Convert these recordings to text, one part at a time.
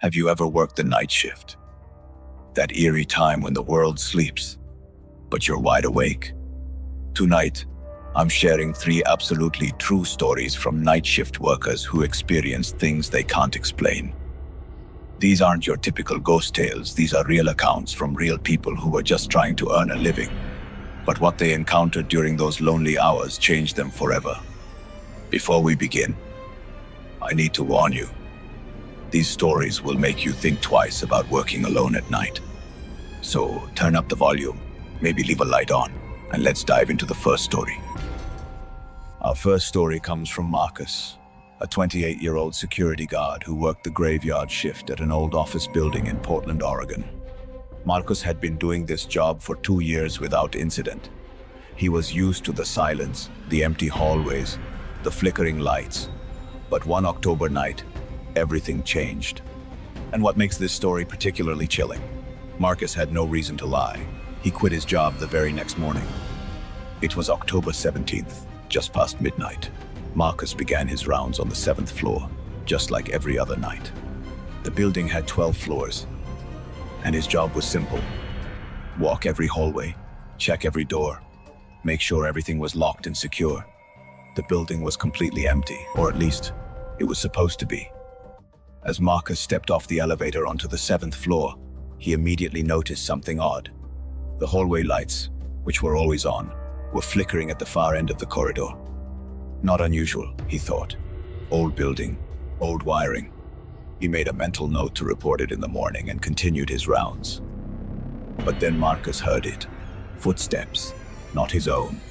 Have you ever worked the night shift? That eerie time when the world sleeps, but you're wide awake? Tonight, I'm sharing 3 absolutely true stories from night shift workers who experienced things they can't explain. These aren't your typical ghost tales, these are real accounts from real people who were just trying to earn a living. But what they encountered during those lonely hours changed them forever. Before we begin, I need to warn you. These stories will make you think twice about working alone at night. So turn up the volume, maybe leave a light on, and let's dive into the first story. Our first story comes from Marcus, a 28-year-old security guard who worked the graveyard shift at an old office building in Portland, Oregon. Marcus had been doing this job for 2 years without incident. He was used to the silence, the empty hallways, the flickering lights. But one October night, everything changed. And what makes this story particularly chilling? Marcus had no reason to lie. He quit his job the very next morning. It was October 17th, just past midnight. Marcus began his rounds on the 7th floor, just like every other night. The building had 12 floors, and his job was simple. Walk every hallway, check every door, make sure everything was locked and secure. The building was completely empty, or at least, it was supposed to be. As Marcus stepped off the elevator onto the 7th floor, he immediately noticed something odd. The hallway lights, which were always on, were flickering at the far end of the corridor. Not unusual, he thought. Old building, old wiring. He made a mental note to report it in the morning and continued his rounds. But then Marcus heard it. Footsteps, not his own.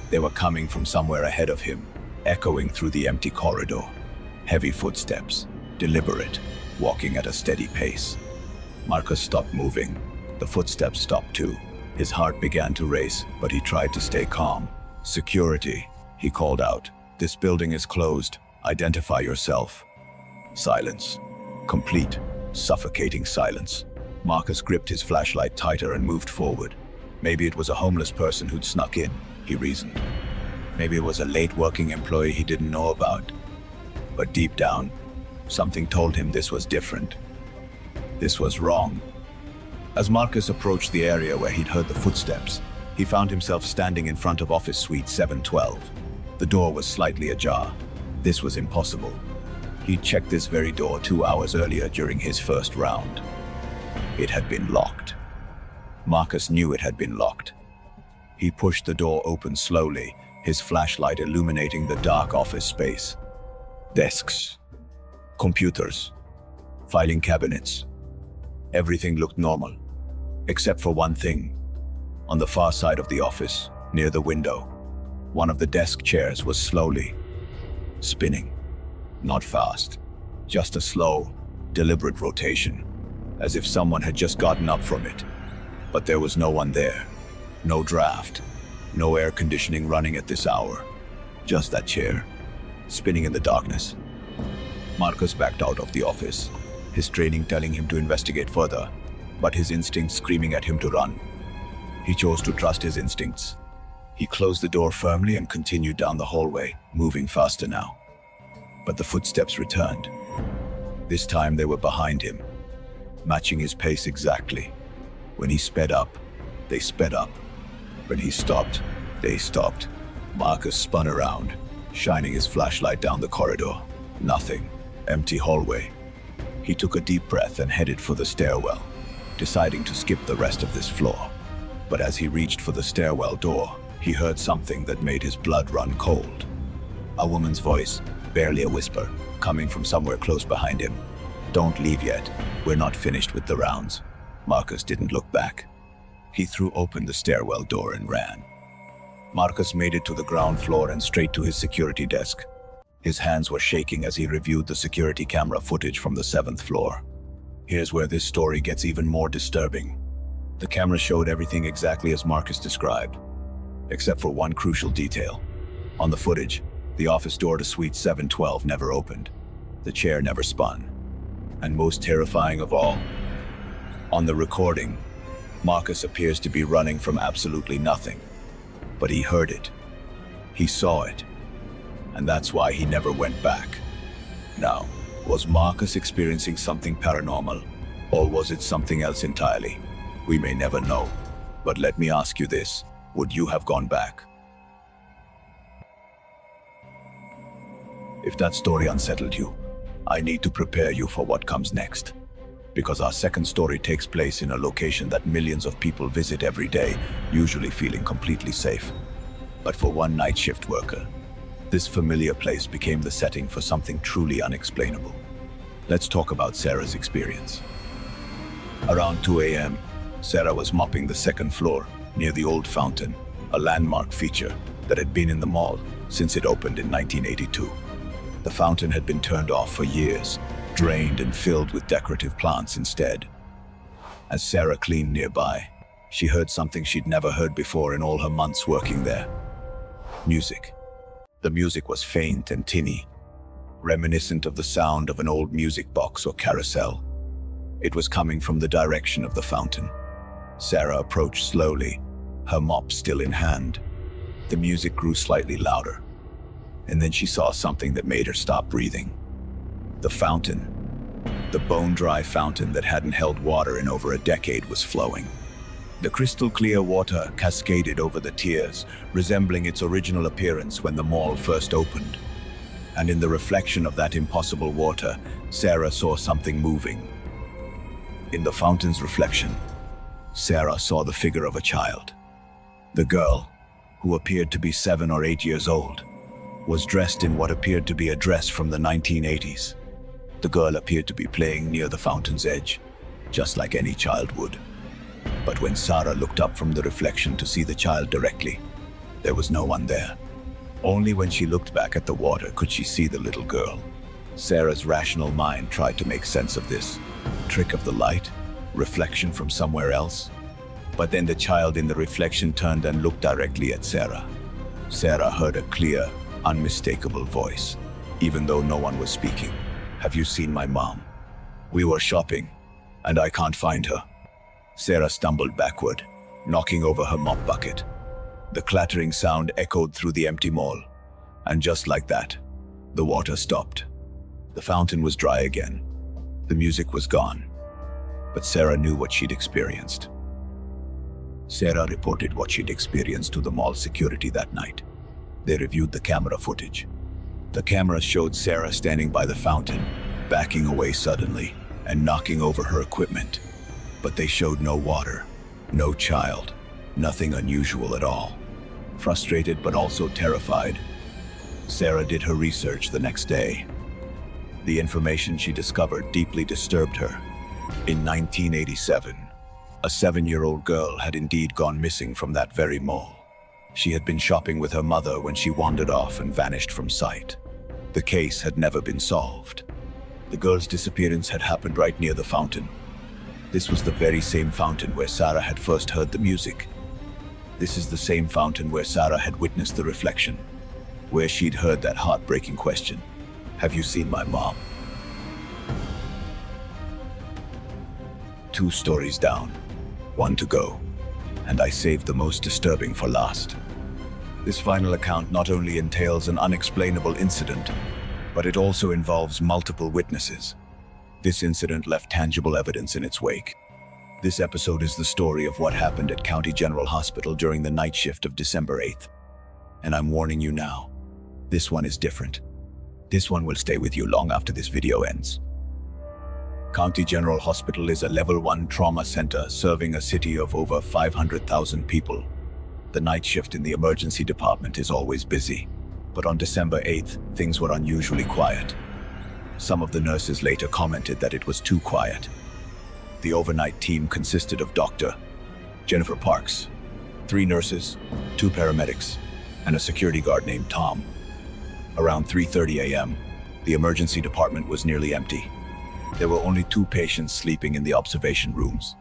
They were coming from somewhere ahead of him, echoing through the empty corridor. Heavy footsteps, deliberate, walking at a steady pace. Marcus stopped moving. The footsteps stopped too. His heart began to race, but he tried to stay calm. "Security," he called out. "This building is closed. Identify yourself." Silence. Complete, suffocating silence. Marcus gripped his flashlight tighter and moved forward. Maybe it was a homeless person who'd snuck in, he reasoned. Maybe it was a late working employee he didn't know about. But deep down, something told him this was different. This was wrong. As Marcus approached the area where he'd heard the footsteps, he found himself standing in front of Office Suite 712. The door was slightly ajar. This was impossible. He'd checked this very door 2 hours earlier during his first round. It had been locked. Marcus knew it had been locked. He pushed the door open slowly, his flashlight illuminating the dark office space. Desks, computers, filing cabinets. Everything looked normal, except for one thing. On the far side of the office, near the window, one of the desk chairs was slowly spinning. Not fast, just a slow, deliberate rotation, as if someone had just gotten up from it. But there was no one there. No draft, no air conditioning running at this hour. Just that chair, spinning in the darkness. Marcus backed out of the office, his training telling him to investigate further, but his instincts screaming at him to run. He chose to trust his instincts. He closed the door firmly and continued down the hallway, moving faster now. But the footsteps returned. This time they were behind him, matching his pace exactly. When he sped up, they sped up. When he stopped, they stopped. Marcus spun around, shining his flashlight down the corridor. Nothing. Empty hallway. He took a deep breath and headed for the stairwell, deciding to skip the rest of this floor. But as he reached for the stairwell door, he heard something that made his blood run cold. A woman's voice, barely a whisper, coming from somewhere close behind him. "Don't leave yet. We're not finished with the rounds." Marcus didn't look back. He threw open the stairwell door and ran. Marcus made it to the ground floor and straight to his security desk. His hands were shaking as he reviewed the security camera footage from the 7th floor. Here's where this story gets even more disturbing. The camera showed everything exactly as Marcus described, except for one crucial detail. On the footage, the office door to Suite 712 never opened. The chair never spun. And most terrifying of all, on the recording, Marcus appears to be running from absolutely nothing. But he heard it. He saw it. And that's why he never went back. Now, Was Marcus experiencing something paranormal, or was it something else entirely? We may never know. But let me ask you this, would you have gone back? If that story unsettled you, I need to prepare you for what comes next. Because our second story takes place in a location that millions of people visit every day, usually feeling completely safe. But for one night shift worker, this familiar place became the setting for something truly unexplainable. Let's talk about Sarah's experience. Around 2 a.m., Sarah was mopping the second floor near the old fountain, a landmark feature that had been in the mall since it opened in 1982. The fountain had been turned off for years, drained and filled with decorative plants instead. As Sarah cleaned nearby, she heard something she'd never heard before in all her months working there. Music. The music was faint and tinny, reminiscent of the sound of an old music box or carousel. It was coming from the direction of the fountain. Sarah approached slowly, her mop still in hand. The music grew slightly louder, and then she saw something that made her stop breathing. The fountain, the bone-dry fountain that hadn't held water in over a decade, was flowing. The crystal-clear water cascaded over the tiers, resembling its original appearance when the mall first opened. And in the reflection of that impossible water, Sarah saw something moving. In the fountain's reflection, Sarah saw the figure of a child. The girl, who appeared to be 7 or 8 years old, was dressed in what appeared to be a dress from the 1980s. The girl appeared to be playing near the fountain's edge, just like any child would. But when Sarah looked up from the reflection to see the child directly, there was no one there. Only when she looked back at the water could she see the little girl. Sarah's rational mind tried to make sense of this. Trick of the light? Reflection from somewhere else? But then the child in the reflection turned and looked directly at Sarah. Sarah heard a clear, unmistakable voice, even though no one was speaking. "Have you seen my mom? We were shopping, and I can't find her." Sarah stumbled backward, knocking over her mop bucket. The clattering sound echoed through the empty mall, and just like that, the water stopped. The fountain was dry again. The music was gone, but Sarah knew what she'd experienced. Sarah reported what she'd experienced to the mall security that night. They reviewed the camera footage. The camera showed Sarah standing by the fountain, backing away suddenly and knocking over her equipment. But they showed no water, no child, nothing unusual at all. Frustrated but also terrified, Sarah did her research the next day. The information she discovered deeply disturbed her. In 1987, a 7-year-old girl had indeed gone missing from that very mall. She had been shopping with her mother when she wandered off and vanished from sight. The case had never been solved. The girl's disappearance had happened right near the fountain. This was the very same fountain where Sarah had first heard the music. This is the same fountain where Sarah had witnessed the reflection, where she'd heard that heartbreaking question, "Have you seen my mom?" 2 stories down, 1 to go, and I saved the most disturbing for last. This final account not only entails an unexplainable incident, but it also involves multiple witnesses. This incident left tangible evidence in its wake. This episode is the story of what happened at County General Hospital during the night shift of December 8th. And I'm warning you now, this one is different. This one will stay with you long after this video ends. County General Hospital is a level 1 trauma center serving a city of over 500,000 people. The night shift in the emergency department is always busy, but on December 8th, things were unusually quiet. Some of the nurses later commented that it was too quiet. The overnight team consisted of Dr. Jennifer Parks, 3 nurses, 2 paramedics, and a security guard named Tom. Around 3:30 a.m., the emergency department was nearly empty. There were only 2 patients sleeping in the observation rooms.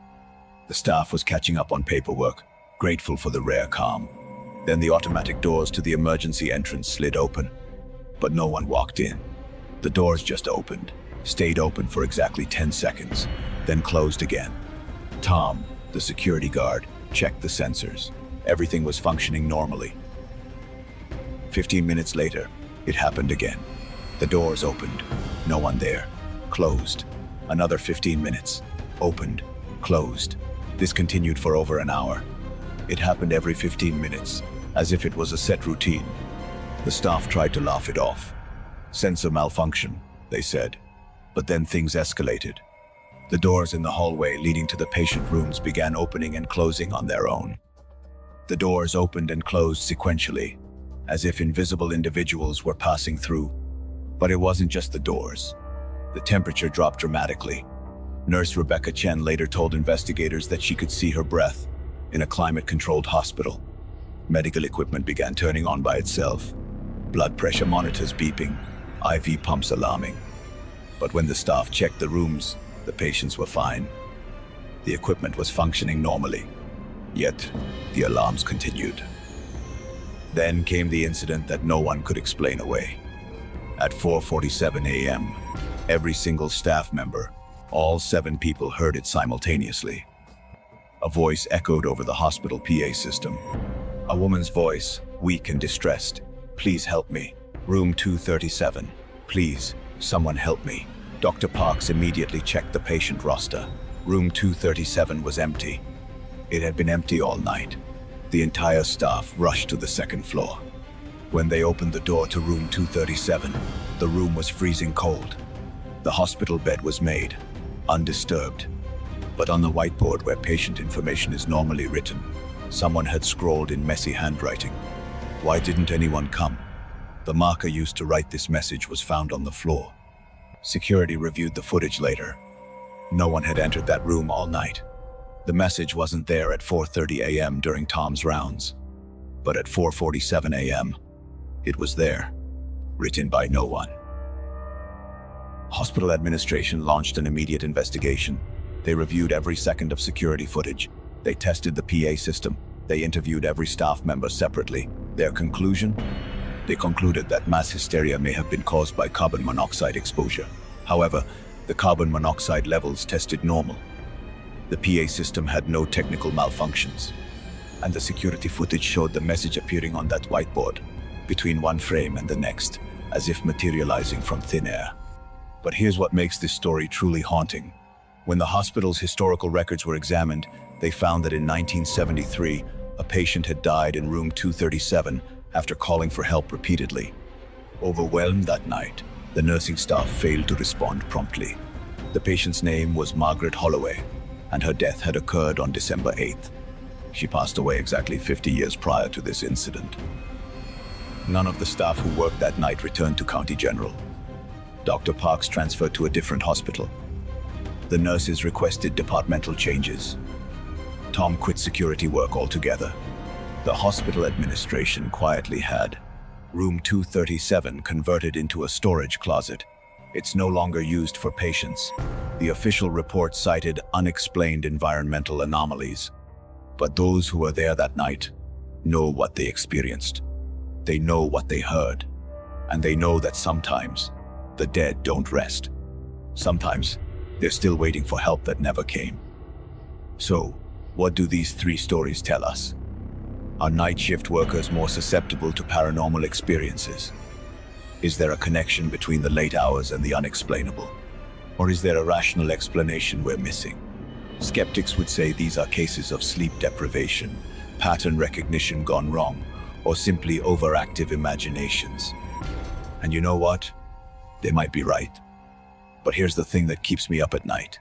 The staff was catching up on paperwork, grateful for the rare calm. Then the automatic doors to the emergency entrance slid open, but no one walked in. The doors just opened, stayed open for exactly 10 seconds, then closed again. Tom, the security guard, checked the sensors. Everything was functioning normally. 15 minutes later, it happened again. The doors opened, no one there. closed. Another 15 minutes. Opened, closed. This continued for over an hour. It happened every 15 minutes, as if it was a set routine. The staff tried to laugh it off. Sensor malfunction, they said. But then things escalated. The doors in the hallway leading to the patient rooms began opening and closing on their own. The doors opened and closed sequentially, as if invisible individuals were passing through. But it wasn't just the doors. The temperature dropped dramatically. Nurse Rebecca Chen later told investigators that she could see her breath in a climate-controlled hospital. Medical equipment began turning on by itself. Blood pressure monitors beeping, IV pumps alarming. But when the staff checked the rooms, the patients were fine. The equipment was functioning normally. Yet, the alarms continued. Then came the incident that no one could explain away. At 4:47 a.m., every single staff member, all 7 people, heard it simultaneously. A voice echoed over the hospital PA system. A woman's voice, weak and distressed. "Please help me. Room 237. Please, someone help me." Dr. Parks immediately checked the patient roster. Room 237 was empty. It had been empty all night. The entire staff rushed to the second floor. When they opened the door to room 237, the room was freezing cold. The hospital bed was made, undisturbed. But on the whiteboard where patient information is normally written, someone had scrawled in messy handwriting. "Why didn't anyone come?" The marker used to write this message was found on the floor. Security reviewed the footage later. No one had entered that room all night. The message wasn't there at 4:30 a.m. during Tom's rounds. But at 4:47 a.m., it was there, written by no one. Hospital administration launched an immediate investigation. They reviewed every second of security footage. They tested the PA system. They interviewed every staff member separately. Their conclusion? They concluded that mass hysteria may have been caused by carbon monoxide exposure. However, the carbon monoxide levels tested normal. The PA system had no technical malfunctions. And the security footage showed the message appearing on that whiteboard, between one frame and the next, as if materializing from thin air. But here's what makes this story truly haunting. When the hospital's historical records were examined, they found that in 1973, a patient had died in room 237 after calling for help repeatedly. Overwhelmed that night, the nursing staff failed to respond promptly. The patient's name was Margaret Holloway, and her death had occurred on December 8th. She passed away exactly 50 years prior to this incident. None of the staff who worked that night returned to County General. Dr. Parks transferred to a different hospital. The nurses requested departmental changes. Tom quit security work altogether. The hospital administration quietly had room 237 converted into a storage closet. It's no longer used for patients. The official report cited unexplained environmental anomalies. But those who were there that night know what they experienced. They know what they heard. And they know that sometimes the dead don't rest. Sometimes they're still waiting for help that never came. So, what do these 3 stories tell us? Are night shift workers more susceptible to paranormal experiences? Is there a connection between the late hours and the unexplainable? Or is there a rational explanation we're missing? Skeptics would say these are cases of sleep deprivation, pattern recognition gone wrong, or simply overactive imaginations. And you know what? They might be right. But here's the thing that keeps me up at night.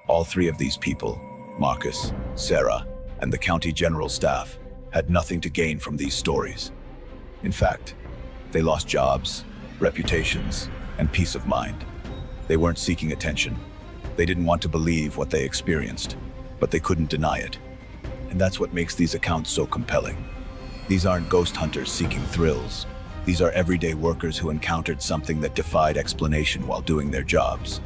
All 3 of these people, Marcus, Sarah, and the County General staff, had nothing to gain from these stories. In fact, they lost jobs, reputations, and peace of mind. They weren't seeking attention. They didn't want to believe what they experienced, but they couldn't deny it. And that's what makes these accounts so compelling. These aren't ghost hunters seeking thrills. These are everyday workers who encountered something that defied explanation while doing their jobs.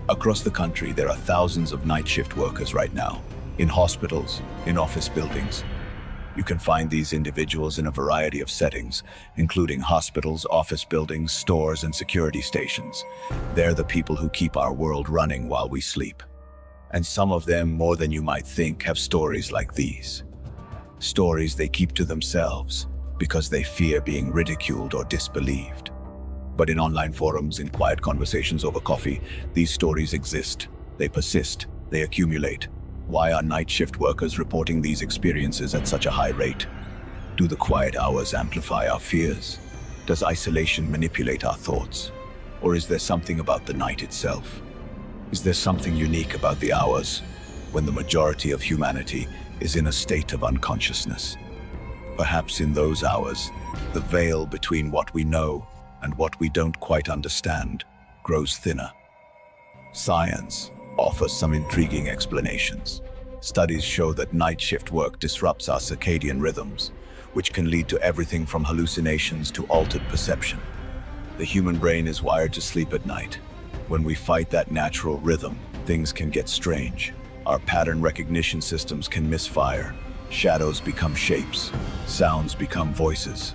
Across the country, there are thousands of night shift workers right now, in hospitals, in office buildings. You can find these individuals in a variety of settings, including hospitals, office buildings, stores, and security stations. They're the people who keep our world running while we sleep. And some of them, more than you might think, have stories like these. Stories they keep to themselves because they fear being ridiculed or disbelieved. But in online forums, in quiet conversations over coffee, these stories exist. They persist. They accumulate. Why are night shift workers reporting these experiences at such a high rate? Do the quiet hours amplify our fears? Does isolation manipulate our thoughts? Or is there something about the night itself? Is there something unique about the hours when the majority of humanity is in a state of unconsciousness? Perhaps in those hours, the veil between what we know and what we don't quite understand grows thinner. Science offers some intriguing explanations. Studies show that night shift work disrupts our circadian rhythms, which can lead to everything from hallucinations to altered perception. The human brain is wired to sleep at night. When we fight that natural rhythm, things can get strange. Our pattern recognition systems can misfire. Shadows become shapes. Sounds become voices.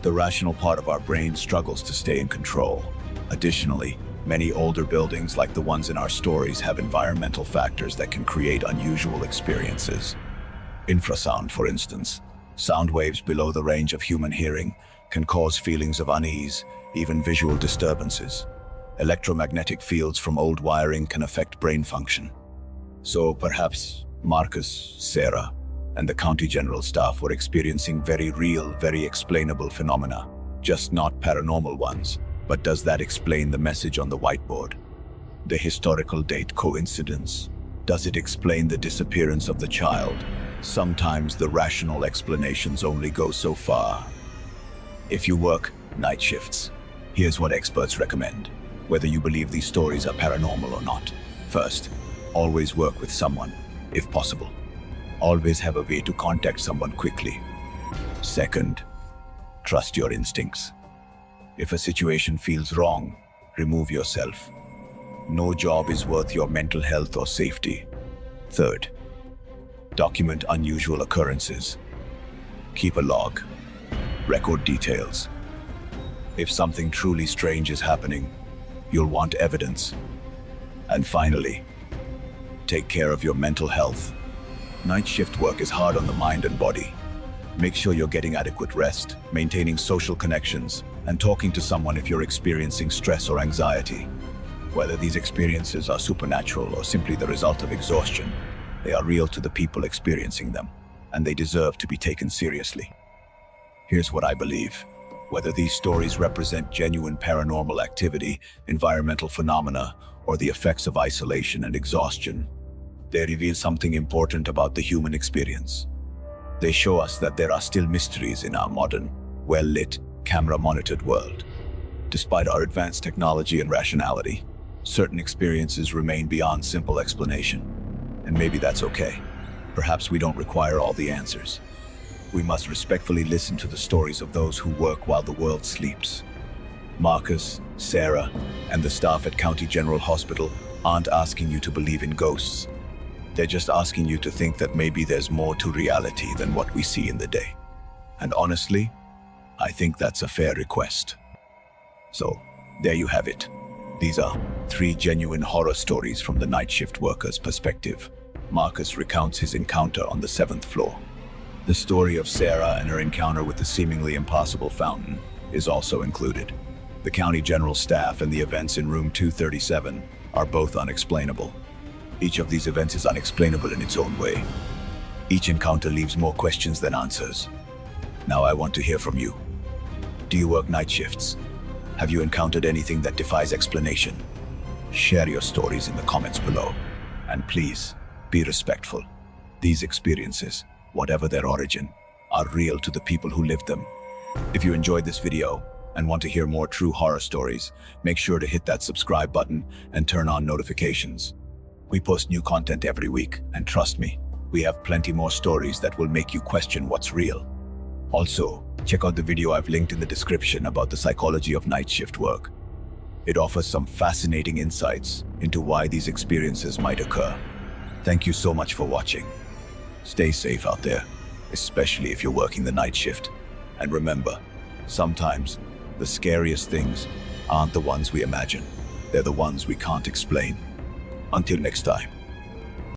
The rational part of our brain struggles to stay in control. Additionally, many older buildings, like the ones in our stories, have environmental factors that can create unusual experiences. Infrasound, for instance, sound waves below the range of human hearing, can cause feelings of unease, even visual disturbances. Electromagnetic fields from old wiring can affect brain function. So perhaps Marcus, Sarah, and the County General staff were experiencing very real, very explainable phenomena, just not paranormal ones. But does that explain the message on the whiteboard? The historical date coincidence? Does it explain the disappearance of the child? Sometimes the rational explanations only go so far. If you work night shifts, here's what experts recommend, whether you believe these stories are paranormal or not. First, always work with someone, if possible. Always have a way to contact someone quickly. Second, trust your instincts. If a situation feels wrong, remove yourself. No job is worth your mental health or safety. Third, document unusual occurrences. Keep a log. Record details. If something truly strange is happening, you'll want evidence. And finally, take care of your mental health. Night shift work is hard on the mind and body. Make sure you're getting adequate rest, maintaining social connections, and talking to someone if you're experiencing stress or anxiety. Whether these experiences are supernatural or simply the result of exhaustion, they are real to the people experiencing them, and they deserve to be taken seriously. Here's what I believe. Whether these stories represent genuine paranormal activity, environmental phenomena, or the effects of isolation and exhaustion, they reveal something important about the human experience. They show us that there are still mysteries in our modern, well-lit, camera-monitored world. Despite our advanced technology and rationality, certain experiences remain beyond simple explanation. And maybe that's okay. Perhaps we don't require all the answers. We must respectfully listen to the stories of those who work while the world sleeps. Marcus, Sarah, and the staff at County General Hospital aren't asking you to believe in ghosts. They're just asking you to think that maybe there's more to reality than what we see in the day. And honestly, I think that's a fair request. So, there you have it. These are 3 genuine horror stories from the night shift worker's perspective. Marcus recounts his encounter on the 7th floor. The story of Sarah and her encounter with the seemingly impassable fountain is also included. The County General staff and the events in room 237 are both unexplainable. Each of these events is unexplainable in its own way. Each encounter leaves more questions than answers. Now I want to hear from you. Do you work night shifts? Have you encountered anything that defies explanation? Share your stories in the comments below. And please, be respectful. These experiences, whatever their origin, are real to the people who lived them. If you enjoyed this video and want to hear more true horror stories, make sure to hit that subscribe button and turn on notifications. We post new content every week, and trust me, we have plenty more stories that will make you question what's real. Also, check out the video I've linked in the description about the psychology of night shift work. It offers some fascinating insights into why these experiences might occur. Thank you so much for watching. Stay safe out there, especially if you're working the night shift. And remember, sometimes the scariest things aren't the ones we imagine. They're the ones we can't explain. Until next time.